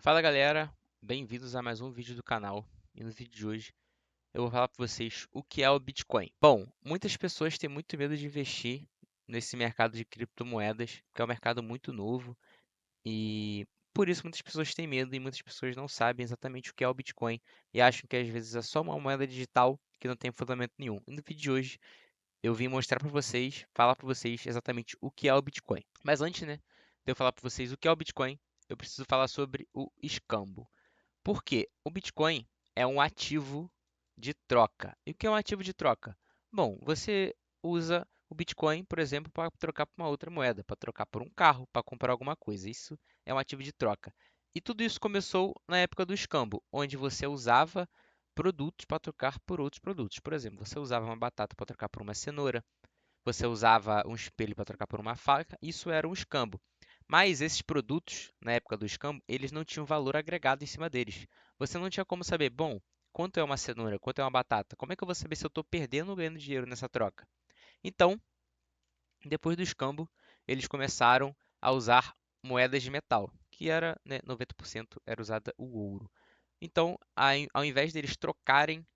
Fala galera, bem-vindos a mais um vídeo do canal. E no vídeo de hoje eu vou falar para vocês o que é o Bitcoin. Bom, muitas pessoas têm muito medo de investir nesse mercado de criptomoedas, que é um mercado muito novo e por isso muitas pessoas têm medo e muitas pessoas não sabem exatamente o que é o Bitcoin e acham que às vezes é só uma moeda digital que não tem fundamento nenhum. E no vídeo de hoje eu vim mostrar para vocês, falar para vocês exatamente o que é o Bitcoin. Mas antes, né, de eu falar para vocês o que é o Bitcoin, eu preciso falar sobre o escambo. Por quê? O Bitcoin é um ativo de troca. E o que é um ativo de troca? Bom, você usa o Bitcoin, por exemplo, para trocar por uma outra moeda, para trocar por um carro, para comprar alguma coisa. Isso é um ativo de troca. E tudo isso começou na época do escambo, onde você usava produtos para trocar por outros produtos. Por exemplo, você usava uma batata para trocar por uma cenoura, você usava um espelho para trocar por uma faca, isso era um escambo. Mas esses produtos, na época do escambo, eles não tinham valor agregado em cima deles. Você não tinha como saber, bom, quanto é uma cenoura, quanto é uma batata? Como é que eu vou saber se eu estou perdendo ou ganhando dinheiro nessa troca? Então, depois do escambo, eles começaram a usar moedas de metal, que era, né, 90% era usada o ouro. Então, ao invés deles trocarem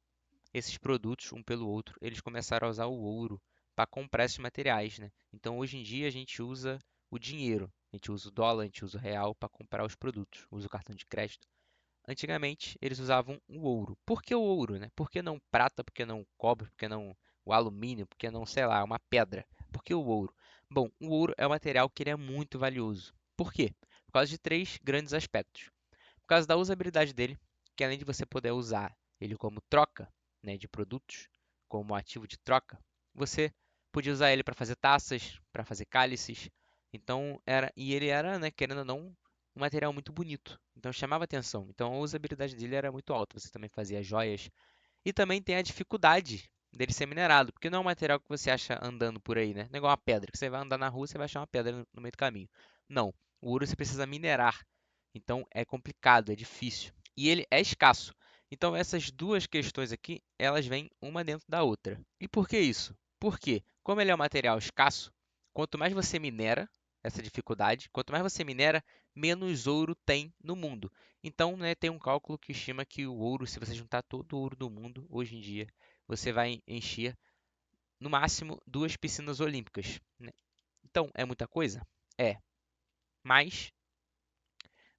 esses produtos um pelo outro, eles começaram a usar o ouro para comprar esses materiais, né? Então, hoje em dia, a gente usa o dinheiro, a gente usa o dólar, a gente usa o real para comprar os produtos, usa o cartão de crédito. Antigamente, eles usavam o ouro. Por que o ouro, né? Por que não prata? Por que não cobre? Por que não o alumínio? Por que não, sei lá, uma pedra? Por que o ouro? Bom, o ouro é um material que ele é muito valioso. Por quê? Por causa de três grandes aspectos. Por causa da usabilidade dele, que além de você poder usar ele como troca, né, de produtos, como ativo de troca, você podia usar ele para fazer taças, para fazer cálices. Então ele era, né, querendo ou não, um material muito bonito. Então chamava atenção. Então a usabilidade dele era muito alta. Você também fazia joias e também tem a dificuldade dele ser minerado, porque não é um material que você acha andando por aí, né? Não é igual uma pedra, que você vai andar na rua, você vai achar uma pedra no meio do caminho. Não, o ouro você precisa minerar. Então é complicado, é difícil. E ele é escasso. Então essas duas questões aqui, elas vêm uma dentro da outra. E por que isso? Porque, como ele é um material escasso, quanto mais você minera essa dificuldade, quanto mais você minera, menos ouro tem no mundo. Então, né, tem um cálculo que estima que o ouro, se você juntar todo o ouro do mundo, hoje em dia, você vai encher no máximo duas piscinas olímpicas, né? Então, é muita coisa? É, mas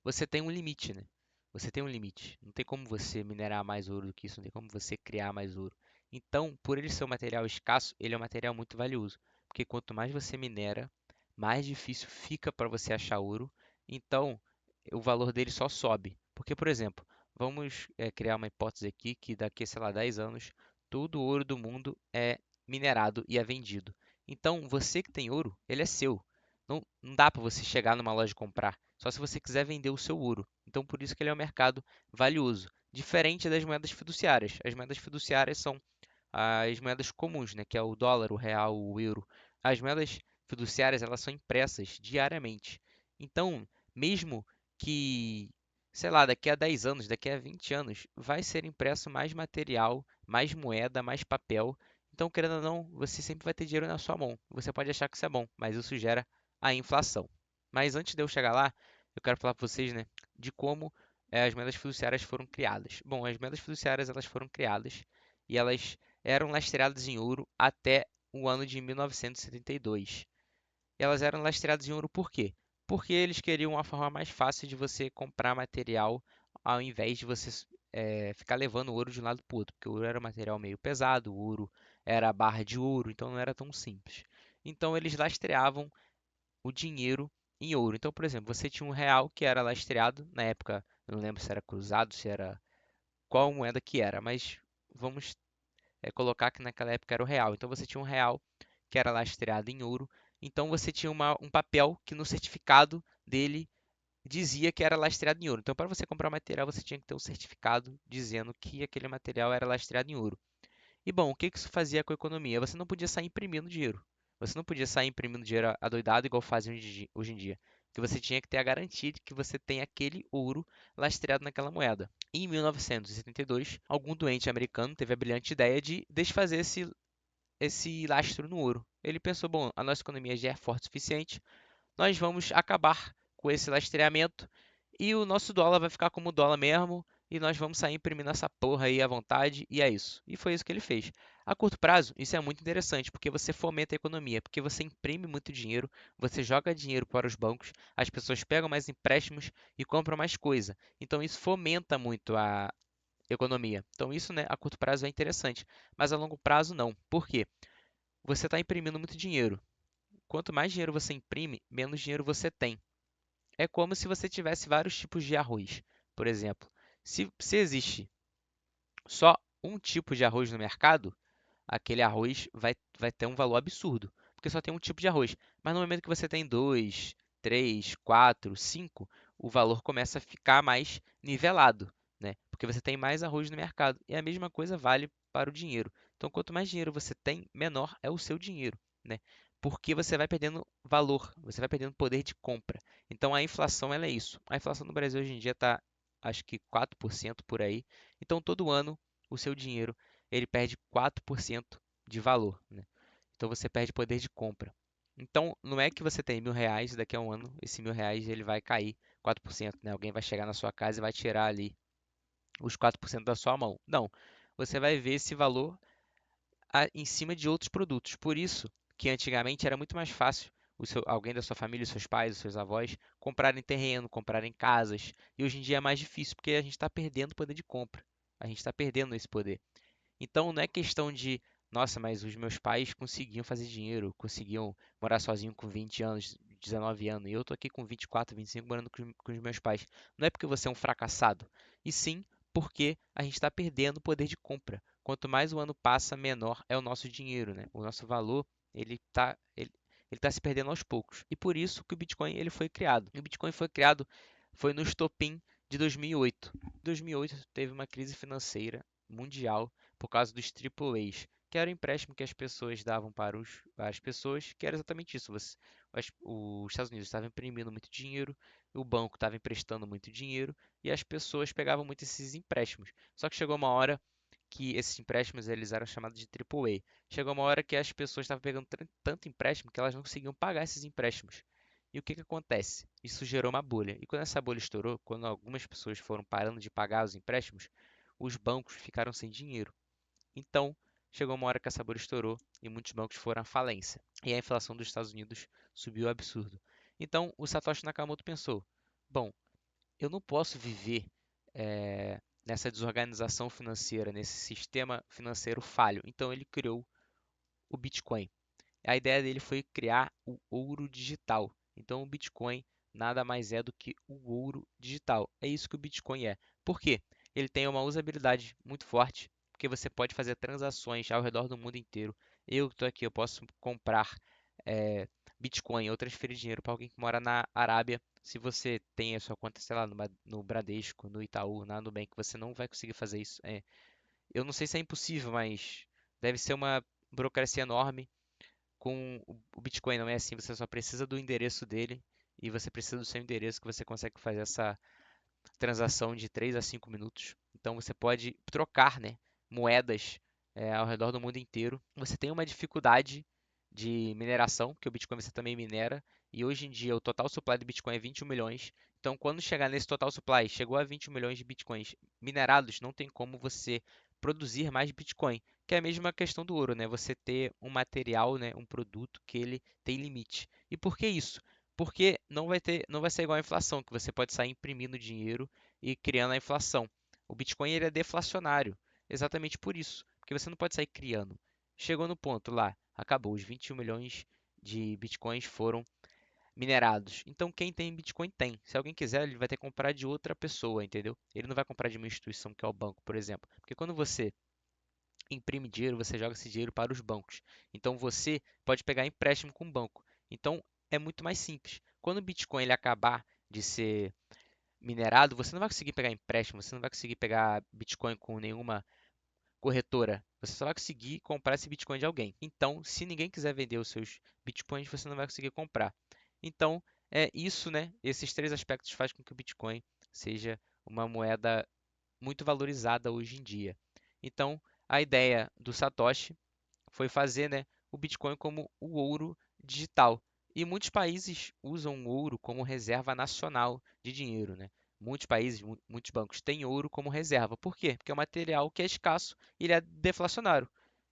você tem um limite, né? Você tem um limite. Não tem como você minerar mais ouro do que isso, não tem como você criar mais ouro. Então, por ele ser um material escasso, ele é um material muito valioso, porque quanto mais você minera, mais difícil fica para você achar ouro. Então, o valor dele só sobe. Porque, por exemplo, vamos criar uma hipótese aqui que daqui, sei lá, 10 anos, todo o ouro do mundo é minerado e é vendido. Então, você que tem ouro, ele é seu. Não dá para você chegar numa loja e comprar, só se você quiser vender o seu ouro. Então, por isso que ele é um mercado valioso, diferente das moedas fiduciárias. As moedas fiduciárias são as moedas comuns, né, que é o dólar, o real, o euro. As moedas fiduciárias, elas são impressas diariamente. Então, mesmo que, sei lá, daqui a 10 anos, daqui a 20 anos, vai ser impresso mais material, mais moeda, mais papel. Então, querendo ou não, você sempre vai ter dinheiro na sua mão. Você pode achar que isso é bom, mas isso gera a inflação. Mas antes de eu chegar lá, eu quero falar para vocês, né, de como as moedas fiduciárias foram criadas. Bom, as moedas fiduciárias elas foram criadas e elas eram lastreadas em ouro até o ano de 1972. Elas eram lastreadas em ouro por quê? Porque eles queriam uma forma mais fácil de você comprar material ao invés de você ficar levando ouro de um lado para o outro, porque o ouro era um material meio pesado, o ouro era a barra de ouro, então não era tão simples. Então eles lastreavam o dinheiro em ouro. Então, por exemplo, você tinha um real que era lastreado, na época, eu não lembro se era cruzado, se era qual moeda que era, mas vamos colocar que naquela época era o real. Então você tinha um real que era lastreado em ouro. Então você tinha um papel que no certificado dele dizia que era lastreado em ouro. Então para você comprar material você tinha que ter um certificado dizendo que aquele material era lastreado em ouro. E bom, o que isso fazia com a economia? Você não podia sair imprimindo dinheiro. Você não podia sair imprimindo dinheiro adoidado igual fazem hoje em dia. Que você tinha que ter a garantia de que você tem aquele ouro lastreado naquela moeda. E em 1972, algum doente americano teve a brilhante ideia de desfazer esse lastro no ouro. Ele pensou, bom, a nossa economia já é forte o suficiente, nós vamos acabar com esse lastreamento e o nosso dólar vai ficar como dólar mesmo, e nós vamos sair imprimindo essa porra aí à vontade, e é isso. E foi isso que ele fez. A curto prazo, isso é muito interessante, porque você fomenta a economia, porque você imprime muito dinheiro, você joga dinheiro para os bancos, as pessoas pegam mais empréstimos e compram mais coisa. Então isso fomenta muito a economia. Então isso, né, a curto prazo é interessante, mas a longo prazo não. Por quê? Você está imprimindo muito dinheiro. Quanto mais dinheiro você imprime, menos dinheiro você tem. É como se você tivesse vários tipos de arroz. Por exemplo, se existe só um tipo de arroz no mercado, aquele arroz vai ter um valor absurdo, porque só tem um tipo de arroz. Mas no momento que você tem dois, três, quatro, cinco, o valor começa a ficar mais nivelado, né? Porque você tem mais arroz no mercado. E a mesma coisa vale para o dinheiro. Então, quanto mais dinheiro você tem, menor é o seu dinheiro, né? Porque você vai perdendo valor, você vai perdendo poder de compra. Então, a inflação ela é isso. A inflação no Brasil hoje em dia está, acho que 4% por aí. Então, todo ano o seu dinheiro ele perde 4% de valor, né? Então você perde poder de compra. Então não é que você tem R$ 1.000 e daqui a um ano esse R$ 1.000 ele vai cair 4%, né? Alguém vai chegar na sua casa e vai tirar ali os 4% da sua mão. Não, você vai ver esse valor em cima de outros produtos. Por isso que antigamente era muito mais fácil alguém da sua família, seus pais, os seus avós, comprarem terreno, comprarem casas. E hoje em dia é mais difícil porque a gente está perdendo poder de compra. A gente está perdendo esse poder. Então não é questão de, nossa, mas os meus pais conseguiam fazer dinheiro, conseguiam morar sozinho com 20 anos, 19 anos, e eu tô aqui com 24, 25 morando com os meus pais. Não é porque você é um fracassado, e sim porque a gente está perdendo o poder de compra. Quanto mais o ano passa, menor é o nosso dinheiro, né? O nosso valor, ele tá se perdendo aos poucos. E por isso que o Bitcoin ele foi criado. E o Bitcoin foi criado foi no estopim de 2008. Em 2008 teve uma crise financeira mundial por causa dos AAAs, que era o empréstimo que as pessoas davam para as pessoas, que era exatamente isso. Os Estados Unidos estavam imprimindo muito dinheiro, o banco estava emprestando muito dinheiro e as pessoas pegavam muito esses empréstimos. Só que chegou uma hora que esses empréstimos eles eram chamados de AAA. Chegou uma hora que as pessoas estavam pegando tanto empréstimo que elas não conseguiam pagar esses empréstimos. E o que que acontece? Isso gerou uma bolha. E quando essa bolha estourou, quando algumas pessoas foram parando de pagar os empréstimos, os bancos ficaram sem dinheiro. Então, chegou uma hora que essa bolha estourou e muitos bancos foram à falência. E a inflação dos Estados Unidos subiu absurdo. Então, o Satoshi Nakamoto pensou: bom, eu não posso viver nessa desorganização financeira, nesse sistema financeiro falho. Então, ele criou o Bitcoin. A ideia dele foi criar o ouro digital. Então, o Bitcoin nada mais é do que o ouro digital. É isso que o Bitcoin é. Por quê? Ele tem uma usabilidade muito forte, porque você pode fazer transações ao redor do mundo inteiro. Eu que estou aqui, eu posso comprar eh, Bitcoin ou transferir dinheiro para alguém que mora na Arábia. Se você tem a sua conta, sei lá, no Bradesco, no Itaú, na Nubank, você não vai conseguir fazer isso. Eu não sei se é impossível, mas deve ser uma burocracia enorme. Com o Bitcoin não é assim, você só precisa do endereço dele e você precisa do seu endereço que você consegue fazer essa transação de 3 a 5 minutos. Então você pode trocar, né, moedas ao redor do mundo inteiro. Você tem uma dificuldade de mineração, porque o Bitcoin você também minera, e hoje em dia o total supply do Bitcoin é 21 milhões. Então, quando chegar nesse total supply, chegou a 20 milhões de Bitcoins minerados, não tem como você produzir mais Bitcoin, que é a mesma questão do ouro, né? Você ter um material, né, um produto que ele tem limite. E por que isso? Porque não vai ser igual à inflação, que você pode sair imprimindo dinheiro e criando a inflação. O Bitcoin ele é deflacionário, exatamente por isso, porque você não pode sair criando. Chegou no ponto lá, acabou, os 21 milhões de Bitcoins foram minerados. Então quem tem Bitcoin tem. Se alguém quiser, ele vai ter que comprar de outra pessoa, entendeu? Ele não vai comprar de uma instituição que é o banco, por exemplo. Porque quando você imprime dinheiro, você joga esse dinheiro para os bancos. Então você pode pegar empréstimo com o banco. Então é muito mais simples. Quando o Bitcoin ele acabar de ser minerado, você não vai conseguir pegar empréstimo, você não vai conseguir pegar Bitcoin com nenhuma corretora. Você só vai conseguir comprar esse Bitcoin de alguém. Então, se ninguém quiser vender os seus Bitcoins, você não vai conseguir comprar. Então, é isso, né? Esses três aspectos fazem com que o Bitcoin seja uma moeda muito valorizada hoje em dia. Então, a ideia do Satoshi foi fazer, né, o Bitcoin como o ouro digital. E muitos países usam o ouro como reserva nacional de dinheiro, né? muitos países, muitos bancos têm ouro como reserva. Por quê? Porque é um material que é escasso e ele é deflacionário,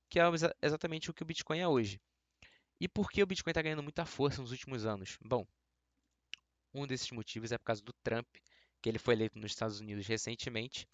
que é exatamente o que o Bitcoin é hoje. E por que o Bitcoin está ganhando muita força nos últimos anos? Bom, um desses motivos é por causa do Trump, que ele foi eleito nos Estados Unidos recentemente,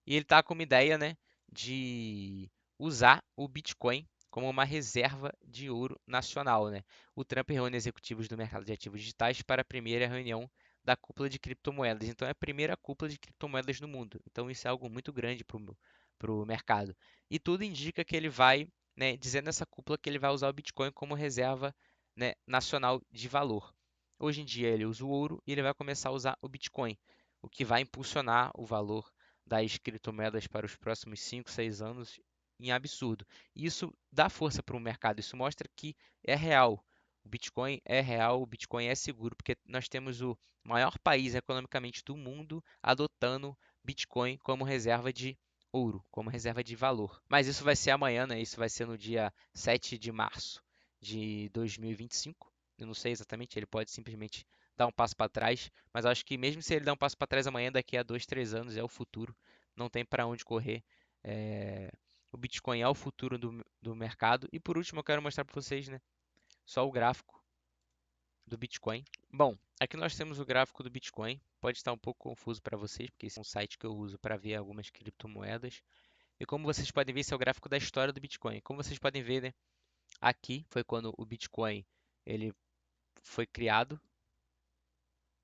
e ele está com uma ideia, né, de usar o Bitcoin como uma reserva de ouro nacional, né? O Trump reúne executivos do mercado de ativos digitais para a primeira reunião da cúpula de criptomoedas. Então, é a primeira cúpula de criptomoedas no mundo. Então, isso é algo muito grande para o mercado. E tudo indica que ele vai, né, dizer nessa cúpula que ele vai usar o Bitcoin como reserva, né, nacional de valor. Hoje em dia, ele usa o ouro e ele vai começar a usar o Bitcoin, o que vai impulsionar o valor das criptomoedas para os próximos 5, 6 anos em absurdo. E isso dá força para o mercado, isso mostra que é real. O Bitcoin é real, o Bitcoin é seguro, porque nós temos o maior país economicamente do mundo adotando Bitcoin como reserva de ouro, como reserva de valor. Mas isso vai ser amanhã, né? Isso vai ser no dia 7 de março de 2025. Eu não sei exatamente, ele pode simplesmente dar um passo para trás, mas acho que mesmo se ele dar um passo para trás amanhã, daqui a 2, 3 anos é o futuro, não tem para onde correr. É, o Bitcoin é o futuro do mercado. E por último, eu quero mostrar para vocês, né, só o gráfico do Bitcoin. Bom, aqui nós temos o gráfico do Bitcoin. Pode estar um pouco confuso para vocês, porque esse é um site que eu uso para ver algumas criptomoedas. E como vocês podem ver, esse é o gráfico da história do Bitcoin. Como vocês podem ver, né, aqui foi quando o Bitcoin ele foi criado,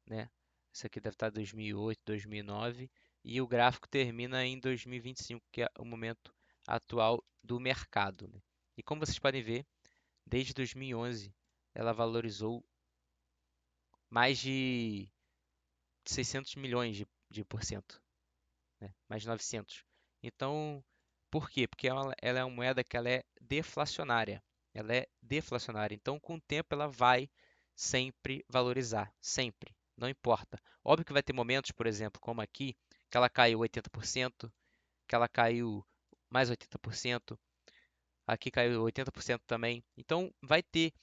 né? Isso aqui deve estar 2008, 2009 e o gráfico termina em 2025, que é o momento atual do mercado, né? E como vocês podem ver, desde 2011 ela valorizou mais de 600 milhões de por cento, né? Mais de 900. Então, por quê? Porque ela é uma moeda que ela é deflacionária. Ela é deflacionária. Então, com o tempo, ela vai sempre valorizar. Sempre. Não importa. Óbvio que vai ter momentos, por exemplo, como aqui, que ela caiu 80%, que ela caiu mais 80%, aqui caiu 80% também. Então, vai ter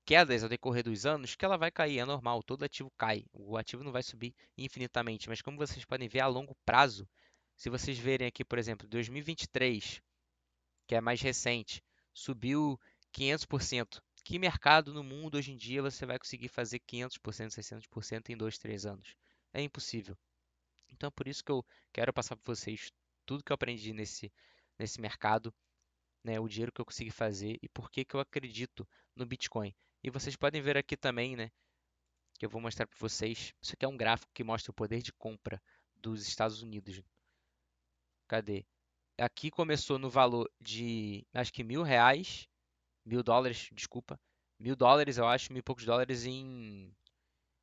quedas ao decorrer dos anos que ela vai cair, é normal, todo ativo cai. O ativo não vai subir infinitamente, mas como vocês podem ver a longo prazo, se vocês verem aqui, por exemplo, 2023, que é mais recente, subiu 500%. Que mercado no mundo hoje em dia você vai conseguir fazer 500%, 600% em 2, 3 anos? É impossível. Então, é por isso que eu quero passar para vocês tudo que eu aprendi nesse mercado, né, o dinheiro que eu consegui fazer e por que que eu acredito no Bitcoin. E vocês podem ver aqui também, né, que eu vou mostrar para vocês. Isso aqui é um gráfico que mostra o poder de compra dos Estados Unidos. Cadê? Aqui começou no valor de, acho que R$ 1.000, US$ 1.000, desculpa, US$ 1.000, eu acho, mil e poucos dólares em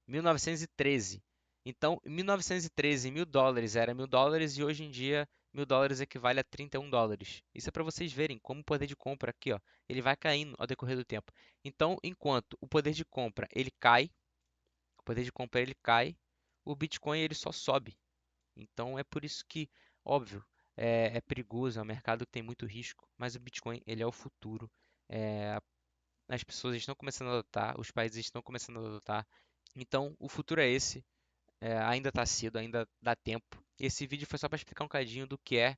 1913. Então, em 1913, US$ 1.000 era US$ 1.000 e hoje em dia US$ 1.000 equivale a US$ 31. Isso é para vocês verem como o poder de compra aqui, ó, ele vai caindo ao decorrer do tempo. Então, enquanto o poder de compra ele cai, o poder de compra ele cai, o Bitcoin ele só sobe. Então, é por isso que, óbvio, é perigoso, é um mercado que tem muito risco, mas o Bitcoin ele é o futuro. É, as pessoas estão começando a adotar, os países estão começando a adotar. Então, o futuro é esse. Ainda está cedo, ainda dá tempo. Esse vídeo foi só para explicar um cadinho do que é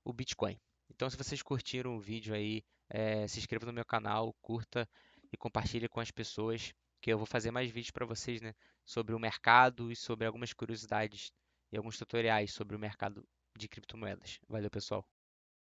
o Bitcoin. Então, se vocês curtiram o vídeo aí, se inscreva no meu canal, curta e compartilhe com as pessoas, que eu vou fazer mais vídeos para vocês, né, sobre o mercado e sobre algumas curiosidades e alguns tutoriais sobre o mercado de criptomoedas. Valeu, pessoal!